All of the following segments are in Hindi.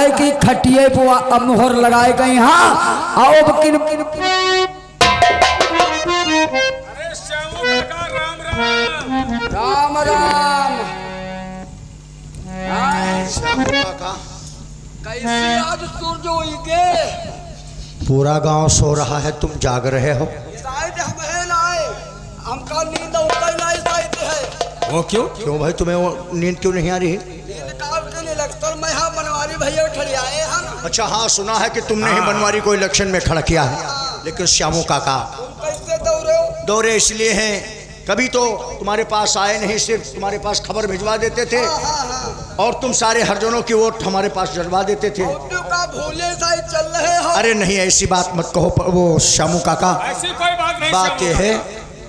है कि खटिए पे मोहर लगाए गए। हाँ आओ किन अरे श्यामू काका राम राम। राम राम। श्यामू काका कैसी आज सूरज हुई के पूरा गांव सो रहा है, तुम जाग रहे हो। शायद हम है लाए हमका नींद उतर नहीं शायद है। वो क्यों भाई, तुम्हें वो नींद क्यों नहीं आ रही? नींद काम के लिए लगता मैं यहाँ बनवारी भैया उठे आए हैं ना। अच्छा हाँ, सुना है कि तुमने ही बनवारी को इलेक्शन में खड़ा किया है। लेकिन श्यामू काका कैसे दौड़े हो? दौरे इसलिए हैं, कभी तो तुम्हारे पास आए नहीं, सिर्फ तुम्हारे पास खबर भिजवा देते थे और तुम सारे हरजनों की वोट हमारे पास जलवा देते थे। का भूले शायद चल रहे हो। अरे नहीं, ऐसी बात मत कहो वो श्यामू काका। ऐसी कोई बात नहीं। बात यह है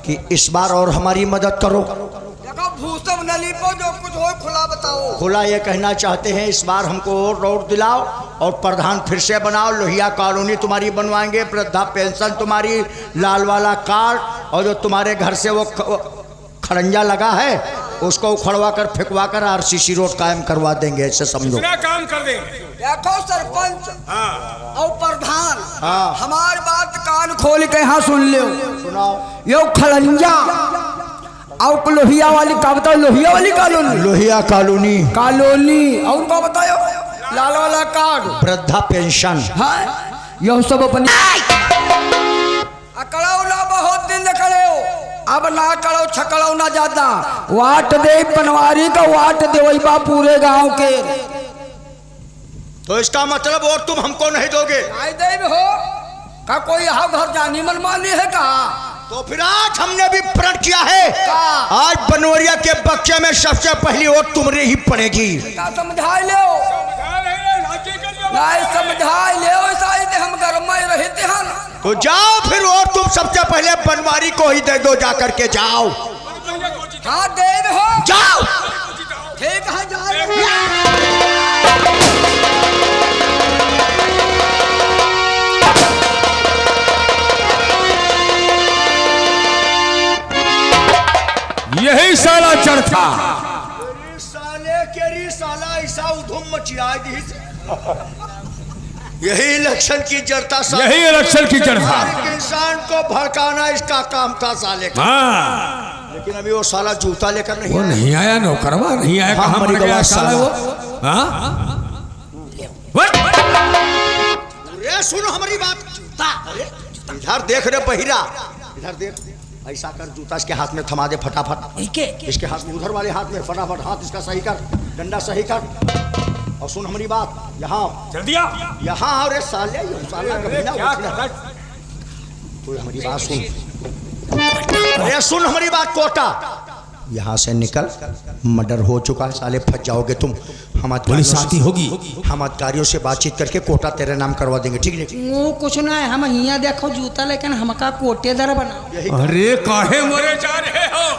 कि इस बार और हमारी मदद करो। देखो भूसम नली को जो कुछ हो खुला बताओ। खुला ये कहना चाहते हैं इस बार हमको और रोड दिलाओ और प्रधान फिर से बनाओ। लोहिया कॉलोनी तुम्हारी बनवाएंगे, वृद्धा पेंशन तुम्हारी, लाल वाला कार्ड, और जो तुम्हारे घर से वो खड़ंजा लगा है उसको उखड़वा कर फेंकवा कर आरसीसी रोड कायम करवा देंगे। ऐसे समझो काम कर देंगे। देखो सरपंच और प्रधान, हाँ। हमारी बात कान खोल के यहाँ सुन लो। सुनाओ। यो खड़ंजा और लोहिया वाली का बताओ। लोहिया वाली कॉलोनी, लोहिया कॉलोनी और उनको बताओ लाल वाला कार्ड, वृद्धा पेंशन। हाँ यह सब अपने अकड़ो ना बहुत दिन करे हो, अब ना करो छकड़ो ना ज्यादा। वाट दे बनवारी का, वाट दे वही बा पूरे गांव के। तो इसका मतलब और तुम हमको नहीं दोगे? आई दे हो का कोई यहाँ घर जानी मनमानी है का? तो फिर आज हमने भी प्रण किया है, आज बनवरिया के बच्चे में सबसे पहली वोट तुम्हारी ही पड़ेगी। समझाई ले नहीं, समझाई ले हम घर में रहते हैं। तो जाओ फिर, और तुम सबसे पहले बनवारी को ही दे दो, जाकर के जाओ। हाँ दे हो, जाओ। ठीक है जा। यही साला चढ़ता साले केरी साला ऐसा उधम मचिया दी। यही इलेक्शन की जड़ता, यही इलेक्शन की जड़ता। इंसान को भड़काना इसका काम था साले का। हाँ। लेकिन अभी वो साला जूता लेकर नहीं वो नहीं आया, नौकरवा नहीं आया। हाँ, कहाँ मर गया साला वो? अरे सुनो हमारी बात। जूता इधर देख रहे बहिरा, इधर देख। ऐसा कर, जूता इसके हाथ में थमा दे फटाफट। इसके हाथ में, उधर वाले हाथ में फटाफट हाथ इसका सही कर, डंडा सही कर। और सुन हमारी बात, यहाँ जल्दी आ। यहाँ और साले साला तो हमारी बात सुन। अरे सुन हमारी बात, कोटा यहाँ से निकल, मर्डर हो चुका है साले, फंस जाओगे तुम। हम पुलिस आती होगी, हम अधिकारियों से बातचीत करके कोटा तेरे नाम करवा देंगे, ठीक नहीं? वो कुछ ना है, हम यहाँ देखो जूता लेकिन हमका कोटेदार बना। अरे काहे मरे जा रहे हो?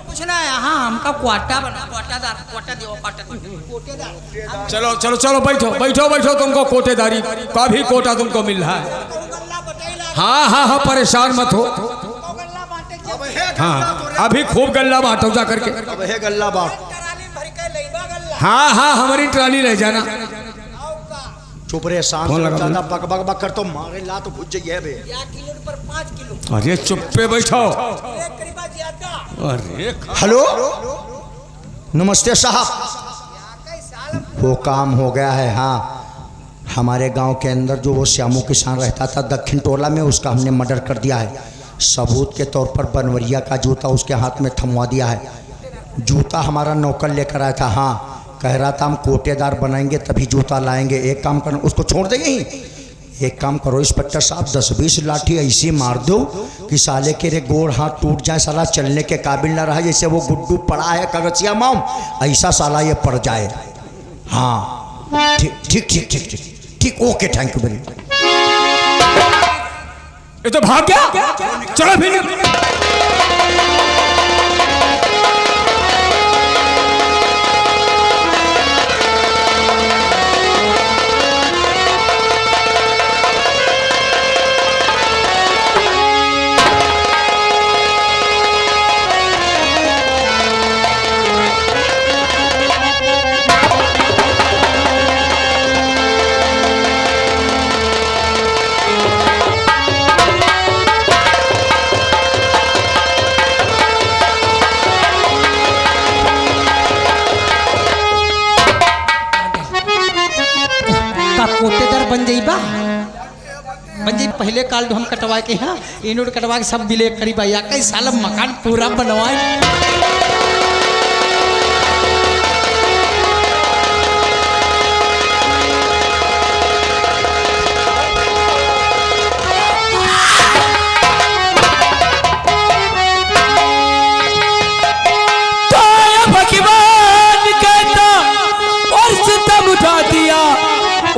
कुछ ना है, हाँ हमका क्वाटा बना, कोटेदार, कोटा दो, कोटेदार। चलो चलो चलो, बैठो बैठो बैठो, तुमको कोटेदारी का भी कोटा तुमको मिल रहा है। हाँ हाँ हाँ, परेशान मत हो। हाँ अभी खूब गल्ला बांटो जा करके। अब है गल्ला बांट। हाँ हाँ, हमारी ट्राली ले जाना। चुप रहे, शांत ज्यादा बक बक बक कर तो मारे ला तो भुज जाइए बे। अरे चुप पे बैठो। अरे हेलो नमस्ते साहब, वो काम हो गया है। हाँ, हमारे गांव के अंदर जो वो श्यामू किसान रहता था दक्षिण टोला में, उसका हमने मर्डर कर दिया है। सबूत के तौर पर बनवरिया का जूता उसके हाथ में थमवा दिया है। जूता हमारा नौकर लेकर आया था। हाँ, कह रहा था हम कोटेदार बनाएंगे तभी जूता लाएंगे। एक काम करना, उसको छोड़ देंगे ही। एक काम करो इंस्पेक्टर साहब, 10-20 लाठी ऐसी मार दो कि साले के रे गोड़ हाथ टूट जाए, साला चलने के काबिल ना रहा। जैसे वो गुड्डू पड़ा है कगचिया माम, ऐसा साला ये पड़ जाए। हाँ ठीक ठीक ठीक ठीक ठीक ठीक, okay, thank you very much. ये तो भाग गया। चलो फिर। बन जाइबा बन जाई पहले काल हम कटवा के हाँ इनोड कटवा के सब बिले करी भैया कई साल मकान पूरा बनवाए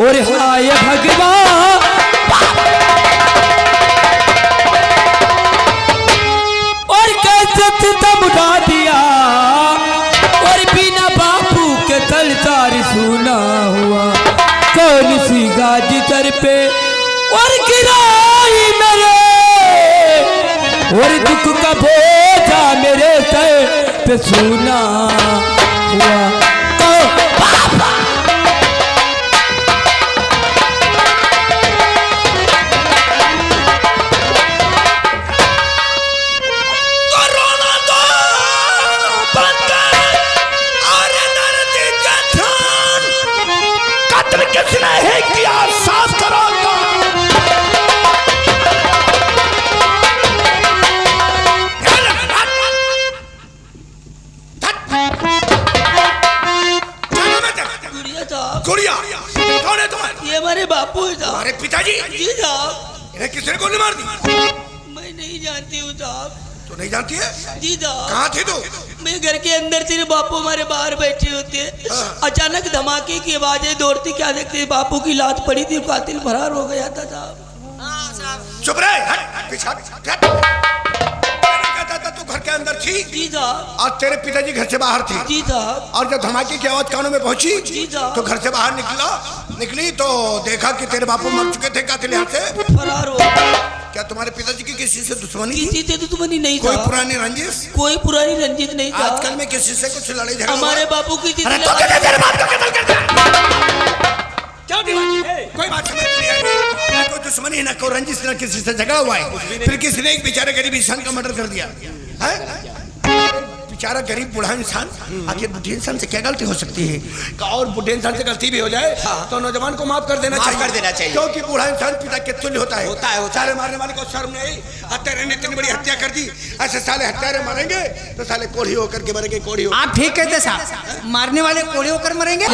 और हाय भगवान और कैसे तब उठा दिया और बिना बापू के तलतार सुना हुआ कौन सी गाजी सर पे और गिराई मेरे और दुख का बोझा मेरे सर पे सुना हुआ बापू हमारे पिताजी जी साहब इन्हें किसने गोली मार दी? मैं नहीं जानती हूँ साहब। तो नहीं जानती है? जी साहब। कहाँ थी तू? मैं घर के अंदर थी, बापू हमारे बाहर बैठे होते। अचानक धमाके की आवाजें दौड़ती, क्या देखते बापू की लात पड़ी थी, कातिल फरार हो गया था साहब। चुप रहे, हट पीछा कहता तू घर के अंदर थी? जी साहब। और तेरे पिताजी घर से बाहर थी? जी साहब। और जब धमाके की आवाज कानों में पहुंची जी साहब, तो घर से बाहर निकली तो देखा कि तेरे बापू मर चुके थे, कातिल यहाँ से फरार हो गया। क्या तुम्हारे पिताजी की किसी से दुश्मनी? किसी से दुश्मनी नहीं, कोई पुरानी रंजिश? कोई पुरानी रंजिश नहीं था। आजकल में किसी से कुछ लड़ाई झगड़ा? हमारे बापू की कोई बात समझ नहीं आई। ना कोई दुश्मनी, ना कोई रंजिश, ना किसी से झगड़ा हुआ है। फिर किसी ने एक बेचारे गरीब इंसान का मर्डर कर दिया है। बेचारा गरीब बूढ़ा इंसान, आखिर बूढ़े इंसान से क्या गलती हो सकती है? और बूढ़े इंसान से गलती भी हो जाए तो नौजवान को माफ कर देना चाहिए, क्योंकि बूढ़ा इंसान पिता के तुल्य होता है। साले मारने वाले को शर्म नहीं आई? हत्यारे ने इतनी बड़ी हत्या कर दी, ऐसे साले हत्यारे मरेंगे तो साले कोढ़ी होकर के मरेंगे। कोढ़ी आप ठीक कहते साहब, मारने वाले कोड़े होकर मरेंगे।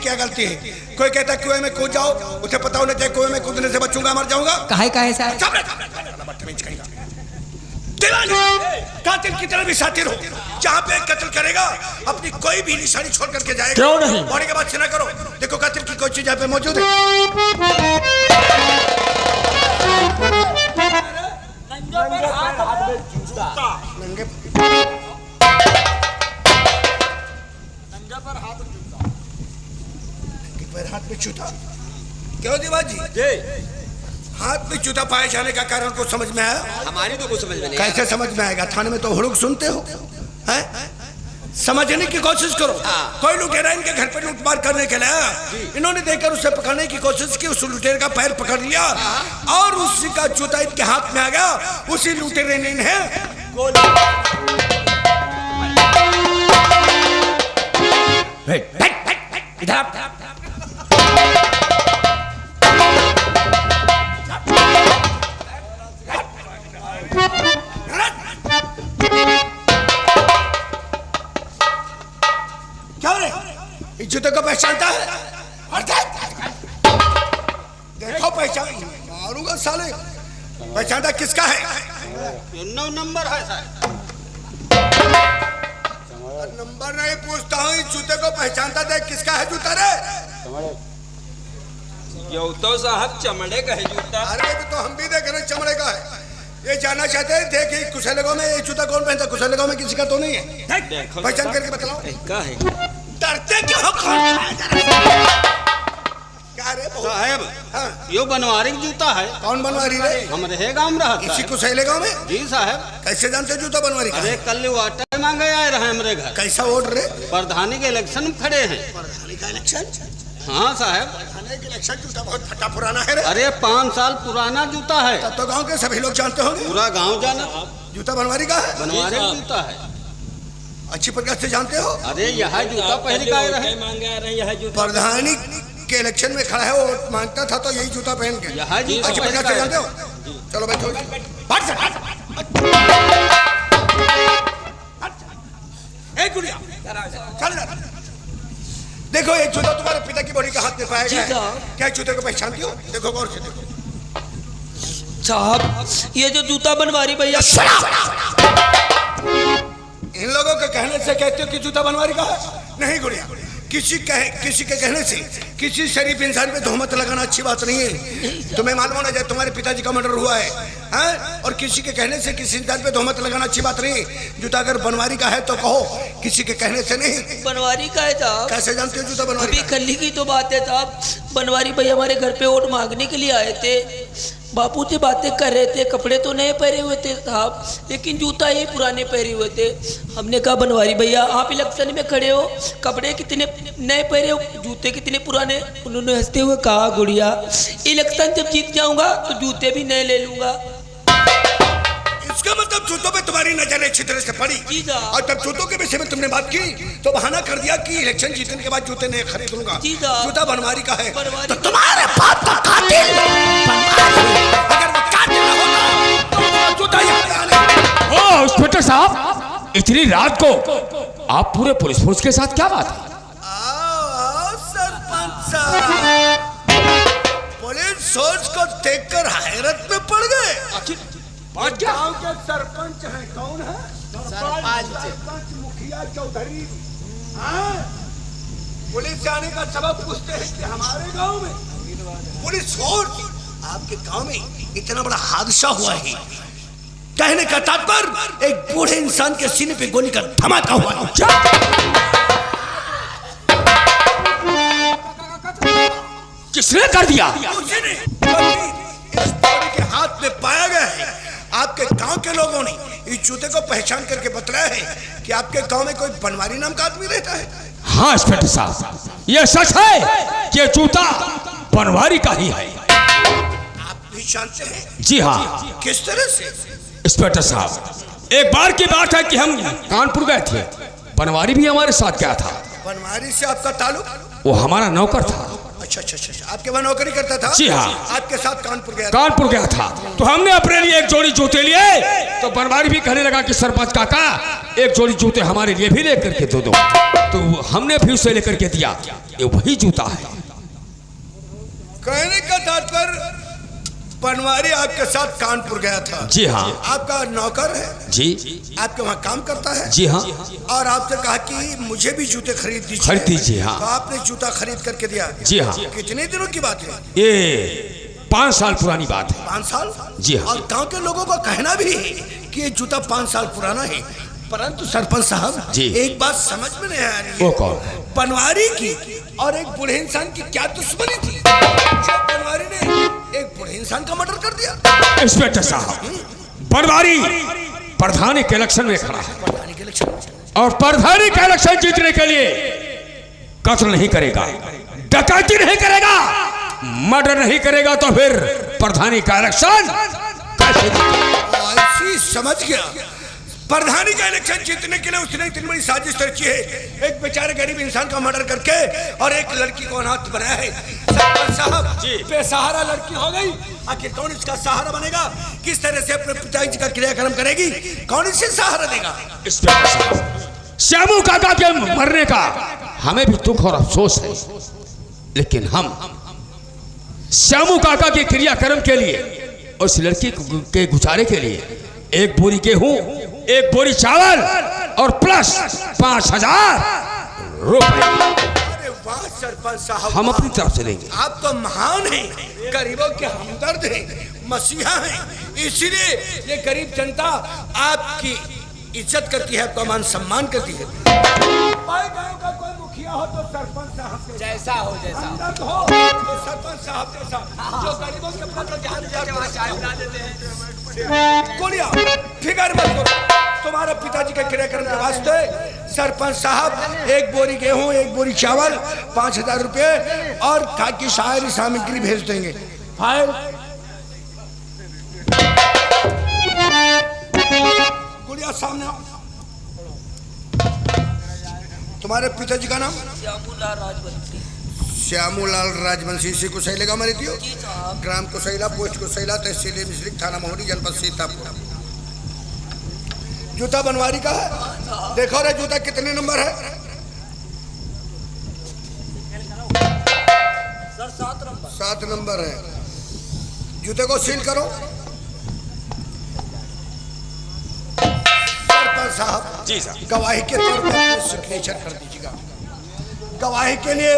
क्या गलती है? कोई कहता है कुएं में कूद जाओ, उसे पता होना चाहिए कुएं में कूदने से बचूंगा, मर जाऊंगा। काहे साहब? कातिल की तरह भी सातिर हो, जहाँ पे कत्ल करेगा अपनी कोई भी निशानी छोड़ करके जाएगा। क्यों नहीं? मरने के बाद ना करो। देखो कातिल की कोई चीज यहाँ पे मौजूद है। हाथ में जूता क्यों दीवाजी? हाथ में जूता पाए जाने का कारण कुछ समझ में आया? हमारी तो कुछ समझ में नहीं। कैसे समझ में आएगा? थाने में तो हुड़ुक सुनते हो, हैं? समझने की कोशिश करो। कोई लुटेरा इनके घर पर लूटमार करने के लिए, इन्होंने देखकर उसे पकड़ने की कोशिश की, उस लुटेरे का पैर पकड़ लिया और उसी का जूता इनके हाथ में आ गया। उसी लुटेरे ने इन्हें जूते को पहचानता है? देखो पहचान, मारूंगा साले। पहचानता किसका है? 9 नंबर है सर। नंबर नहीं पूछता हूँ, जूते को पहचानता देख किसका है जूता रे? ये तो साहब चमड़े का है जूता। अरे तो हम भी देख रहे चमड़े का है। ये जानना चाहते हैं देखिए कुशलगांव में ये जूता कौन पहनता? कुशलगांव में किसी का तो नहीं है। पहचान करके बताओ। का है? डरते क्यों हो? क्या रे साहब? यो बनवारी जूता है। कौन बनवारी रे? हमारे गांव में रहता इसी है। कुशलगांव में? जी साहब। कैसे जानते जूता बनवारी का? अरे कल वाटर मांगे आए रहे हमारे घर। कैसा वोट रे? प्रधानी के इलेक्शन में खड़े हैं। प्रधानी का इलेक्शन? हाँ साहब। प्रधानी का इलेक्शन जूता बहुत फटा पुराना है रे। अरे 5 साल पुराना जूता है। तब तो गांव के सभी लोग जानते होंगे। पूरा गांव जाना। जूता बनवारी का है? बनवारी जूता है। अच्छी प्रकार से जानते हो। अरे यह जूता पहन के आए रहे। प्रधानी के इलेक्शन में खड़ा है, वो मांगता था तो यही जूता पहन के। यह जूता अच्छी प्रकार से जानते हो। चलो बैठो। चल देखो, एक जूता तुम्हारे पिता की बॉडी के हाथ में पाया गया है। क्या जूते को पहचानती हो? देखो गौर से देखो। साहब ये जो जूता बनवारी भैया, इन लोगों के कहने से कहते हो कि जूता बनवारी का है? नहीं गुड़िया, किसी के कहने से किसी शरीफ इंसान पे तोहमत लगाना अच्छी बात नहीं है। तुम्हें मालूम होना चाहिए तुम्हारे पिताजी का मर्डर हुआ है, हैं? और किसी के कहने से किसी इंसान पे तोहमत लगाना अच्छी बात नहीं है। जूता अगर बनवारी का है तो कहो, किसी के कहने से नहीं। बनवारी का है साहब। कैसे जानते हो जूता बनवारी अभी का? कल ही की तो बात है साहब, बनवारी भैया हमारे घर पे वोट मांगने के लिए आए थे। बापू से बातें कर रहे थे, कपड़े तो नए पहने हुए थे साहब, लेकिन जूता ही पुराने पहने हुए थे। हमने कहा बनवारी भैया आप इलेक्शन में खड़े हो, कपड़े कितने नए पहने हो, जूते कितने पुराने। उन्होंने हंसते हुए कहा गुड़िया इलेक्शन जब जीत जाऊंगा तो जूते भी नए ले लूंगा। इसका मतलब जूतों पे तुम्हारी नजर अच्छी तरह से पड़ी। जी साहब। और जब जूतों के विषय में तुमने बात की तो बहाना कर दिया कि इलेक्शन जीतने के बाद जूते नए खरीदूंगा। जी साहब। जूता बनवारी का है। बनवारी तो तुम्हारे बाप का कातिल अगर वो कातिल ना होता तो वो जूता यहाँ आने। ओ इंस्पेक्टर साहब, इतनी रात को आप पूरे पुलिस फोर्स के साथ क्या बात है? आओ सरपंच साहब, पुलिस सोच को देखकर हैरत में पड़ गए। गांव के सरपंच हैं। कौन है? सरपंच मुखिया चौधरी। हाँ? पुलिस से आने का सबब पूछते हैं कि हमारे गांव में पुलिस फोर्स, आपके गांव में इतना बड़ा हादसा हुआ है। कहने का तात्पर्य एक बूढ़े इंसान के सीने पे गोली का धमाका हुआ है। किसने कर दिया? उसने इस बॉडी के हाथ में पाया गया है। आपके गांव के लोगों ने इस जूते को पहचान करके बताया है कि आपके गांव में कोई बनवारी नाम का आदमी रहता है। हाँ इंस्पेक्टर साहब, यह सच है कि ये जूता बनवारी का ही है। आप भी जानते हैं? जी हाँ। किस तरह से? इंस्पेक्टर साहब, एक बार की बात है कि हम कानपुर गए थे, बनवारी भी हमारे साथ गया था। बनवारी से आपका ताल्लुक? वो हमारा नौकर था। अच्छा अच्छा अच्छा, आपके वहाँ नौकरी करता था? जी हाँ। आपके साथ कानपुर गया था? कानपुर गया था तो हमने अपने लिए एक जोड़ी जूते लिए, तो बनवारी भी कहने लगा कि सरपंच काका एक जोड़ी जूते हमारे लिए भी लेकर के दो। तो हमने भी उसे लेकर के दिया। ये वही जूता है। कहने का तात्पर्य बनवारी आपके साथ कानपुर गया था? जी हाँ। आपका नौकर है? जी। आपके वहाँ काम करता है? जी हाँ। और आपसे कहा कि मुझे भी जूते खरीद दीजिए। खरीद दीजिए। हाँ। तो आपने जूता खरीद करके दिया? जी हाँ। कितने दिनों की बात है? ये 5 साल पुरानी बात है। 5 साल? जी हाँ। और गांव के लोगों का कहना भी है कि ये जूता 5 साल पुराना है। परंतु सरपंच साहब जी, एक बात समझ में नहीं आ रही है। वो कौन? बनवारी की और एक बूढ़े इंसान की क्या दुश्मनी थी जो बनवारी ने एक बूढ़े इंसान का मर्डर कर दिया? इंस्पेक्टर साहब, बनवारी प्रधानी के इलेक्शन में खड़ा है प्रधानी के इलेक्शन में। और प्रधानी का इलेक्शन जीतने के लिए कत्ल नहीं करेगा, डकैती नहीं करेगा, मर्डर नहीं करेगा, तो फिर प्रधानी का इलेक्शन कैसे? ऐसी समझ गया। प्रधानी का इलेक्शन जीतने के लिए उसने इतनी बड़ी साजिश रची है, एक बेचारे गरीब इंसान का मर्डर करके और एक लड़की को अनाथ बनाया है। सरपंच साहब, बेसहारा लड़की हो गई, आखिर कौन इसका सहारा बनेगा? किस तरह से अपने पिताजी का क्रियाक्रम करेगी? कौन इसे सहारा देगा? इंस्पेक्टर साहब, श्यामू काका के मरने का हमें भी दुख और अफसोस है, लेकिन हम श्यामू काका के क्रियाक्रम के लिए, उस लड़की के गुजारे के लिए एक बोरी गेहूं, एक बोरी चावल और प्लस 5000 रुपए अरे वाह सरपंच साहब, हम अपनी तरफ से देंगे। आप तो महान हैं, गरीबों के हमदर्द हैं, मसीहा हैं, इसीलिए ये गरीब जनता आपकी इज्जत करती है, आपका मान सम्मान करती है। भाई गांव का कोई मुखिया हो तो सरपंच साहब जैसा हो, हमदर्द हो तो सरपंच साहब जैसा, जो गरीबों के प्रति ध्यान देते हैं। कोलिया फिकर मत करो, तुम्हारे पिताजी के क्रियाक्रम के वास्ते सरपंच साहब एक बोरी गेहूं, एक बोरी चावल, 5000 रुपये और खाकी शायरी सामग्री भेज देंगे। फाइल गुड़िया सामने आओ। तुम्हारे पिताजी का नाम? श्यामूलाल राजवंशी। श्यामूलाल राजवंशी। इसी को सही लगा मेरे दियो? जी साहब। ग्राम को सहीला, पोस्ट को सहीला, तहसील मिश्रिक, थाना मोहरी, जनपद सीतापुर। जूता बनवारी का है। देखो रे जूता कितने नंबर है? Sir 7 number. 7 नंबर है। जूते को सील करो। सरपंच साहब जी साहब। गवाही के तौर पर सिग्नेचर कर दीजिएगा। गवाही के लिए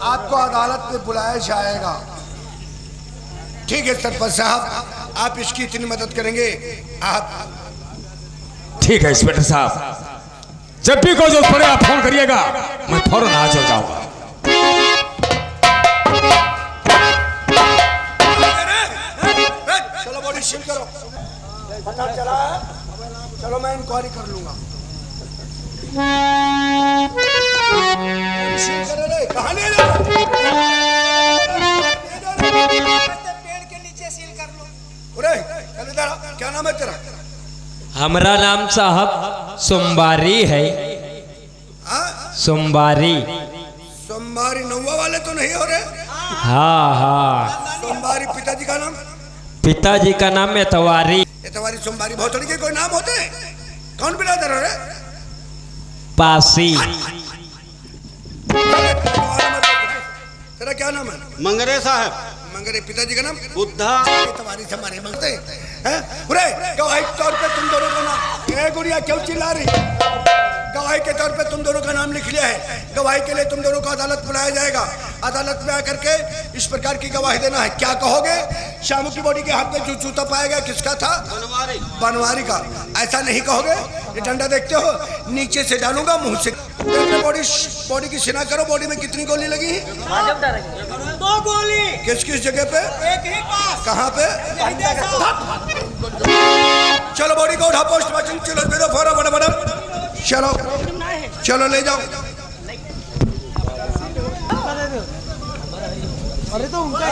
आपको अदालत में बुलाया जाएगा। ठीक है सरपंच साहब, आप इसकी इतनी मदद करेंगे। आप ठीक है इंस्पेक्टर साहब, जब भी कोई जरूरत पड़े आप फोन करिएगा, मैं फौरन हाजिर हो जाऊंगा। चलो बॉडी सील करो। पता चला है? चलो मैं इंक्वायरी कर लूंगा। सील करे रे, कहाँ ले जा? पेड़ के नीचे सील कर लो। अरे चल इधर आ। क्या नाम है तेरा? हमारा नाम साहब सोमवारी है। हाँ? सोमवारी। सोमवारी नौवा वाले तो नहीं हो रहे? हाँ हाँ। सोमवारी पिताजी का नाम? पिताजी का नाम एतवारी। एतवारी सोमवारी भौतड़ी के कोई नाम होते हैं? कौन बिरादर हो रे? पासी। तेरा क्या नाम है? मंगरे साहब। मंगरे। पिताजी का नाम? बुद्धा। एतवारी से हमारे मंगते हैं। अरे गवाही के तौर पे तुम दोनों का नाम। ए गुड़िया क्यों चिल्ला रही? गवाही के तौर पे तुम दोनों का नाम लिख लिया है। गवाही के लिए तुम दोनों को अदालत बुलाया जाएगा। अदालत में आकर के इस प्रकार की गवाही देना है। क्या कहोगे? श्यामू की बॉडी के हाथ में जो जूता पाया गया किसका था? बनवारी। बनवारी का। ऐसा नहीं कहोगे? ये डंडा देखते हो, नीचे से डालूंगा मुंह से। बॉडी की सिना करो। बॉडी में कितनी गोली लगी है? 2 गोली। किस किस जगह पे? एक ही पास। कहाँ पे? चलो बॉडी को उठा, पोस्टमार्टम चलो दे दो फौरन फटाफट। चलो चलो ले जाओ। अरे तो उनका